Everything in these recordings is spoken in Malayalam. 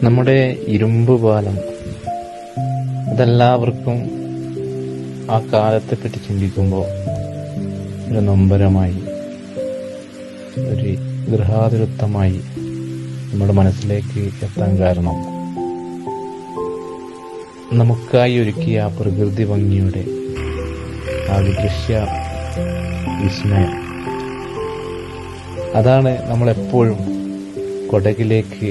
നമ്മുടെ ഇരുമ്പ് പാലം അതെല്ലാവർക്കും ആ കാലത്തെപ്പറ്റി ചിന്തിക്കുമ്പോൾ ഒരു നൊമ്പരമായി, ഒരു ഗൃഹാതുരത്വമായി നമ്മുടെ മനസ്സിലേക്ക് എത്താൻ കാരണം നമുക്കായി ഒരുക്കിയ ആ പ്രകൃതി ഭംഗിയുടെ ആ ദൃശ്യ വിസ്മയം. അതാണ് നമ്മളെപ്പോഴും കൊടകിലേക്ക്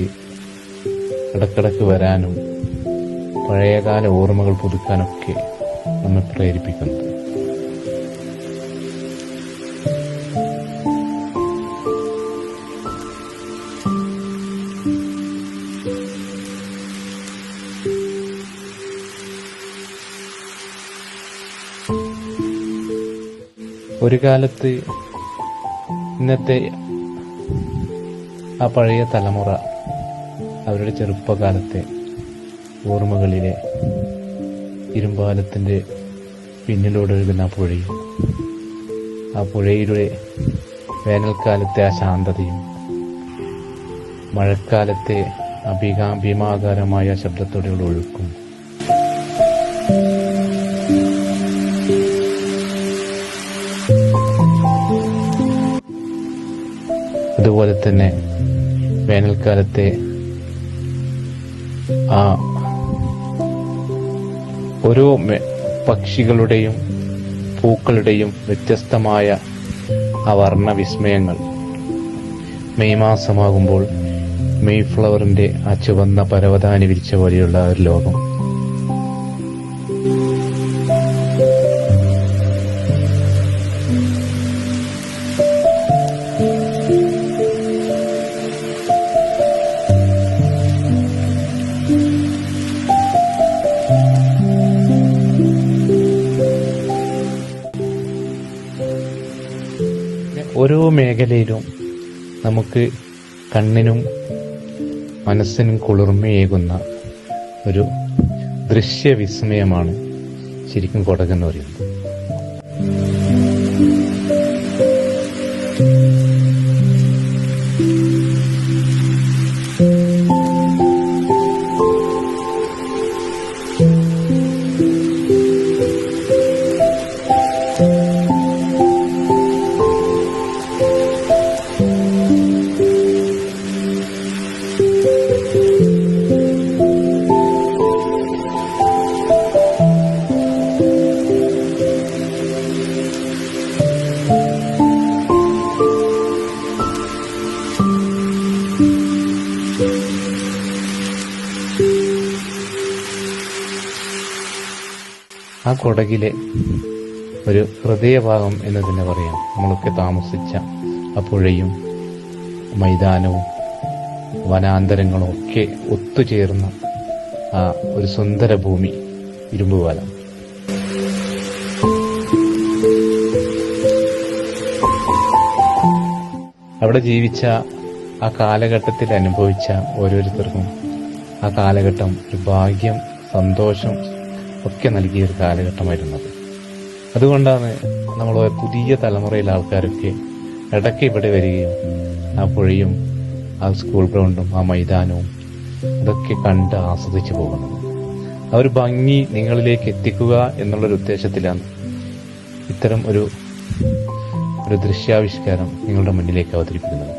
ഇടക്കിടക്ക് വരാനും പഴയകാല ഓർമ്മകൾ പുതുക്കാനൊക്കെ നമ്മെ പ്രേരിപ്പിക്കുന്നത്. ഒരു കാലത്ത് ഇന്നത്തെ ആ പഴയ തലമുറ അവരുടെ ചെറുപ്പകാലത്തെ ഓർമ്മകളിലെ ഇരുമ്പാലത്തിൻ്റെ പിന്നിലൂടെ ഒഴുകുന്ന പുഴയും ആ പുഴയിലൂടെ വേനൽക്കാലത്തെ ആ ശാന്തതയും മഴക്കാലത്തെ ഭീമാകാരമായ ശബ്ദത്തോടെയുള്ള ഒഴുക്കും അതുപോലെ തന്നെ വേനൽക്കാലത്തെ ആ ഓരോ പക്ഷികളുടെയും പൂക്കളുടെയും വ്യത്യസ്തമായ ആ വർണ്ണവിസ്മയങ്ങൾ, മെയ് മാസമാകുമ്പോൾ മെയ് ഫ്ലവറിന്റെ ആ ചുവന്ന പരവതാനി വിരിച്ച പോലെയുള്ള ഒരു ലോകം. ഓരോ മേഖലയിലും നമുക്ക് കണ്ണിനും മനസ്സിനും കുളിർമയേകുന്ന ഒരു ദൃശ്യവിസ്മയമാണ് ശരിക്കും കൊടകെന്ന് പറയുന്നത്. ആ കൊടകിലെ ഒരു ഹൃദയഭാഗം എന്ന് തന്നെ പറയാം. നമ്മളൊക്കെ താമസിച്ച ആ പുഴയും മൈതാനവും വനാന്തരങ്ങളും ഒക്കെ ഒത്തുചേർന്ന ആ ഒരു സുന്ദര ഭൂമി ഇരുമ്പുപാലം. അവിടെ ജീവിച്ച ആ കാലഘട്ടത്തിൽ അനുഭവിച്ച ഓരോരുത്തർക്കും ആ കാലഘട്ടം ഒരു ഭാഗ്യം, സന്തോഷം ഒക്കെ നൽകിയ ഒരു കാലഘട്ടമായിരുന്നത്. അതുകൊണ്ടാണ് നമ്മൾ പുതിയ തലമുറയിലെ ആൾക്കാരൊക്കെ ഇടയ്ക്ക് ഇവിടെ വരികയും ആ പുഴയും ആ സ്കൂൾ ഗ്രൗണ്ടും ആ മൈതാനവും അതൊക്കെ കണ്ട് ആസ്വദിച്ചു പോകുന്നത്. ആ ഒരു ഭംഗി നിങ്ങളിലേക്ക് എത്തിക്കുക എന്നുള്ളൊരു ഉദ്ദേശത്തിലാണ് ഇത്തരം ഒരു ദൃശ്യാവിഷ്കാരം നിങ്ങളുടെ മുന്നിലേക്ക് അവതരിപ്പിക്കുന്നത്.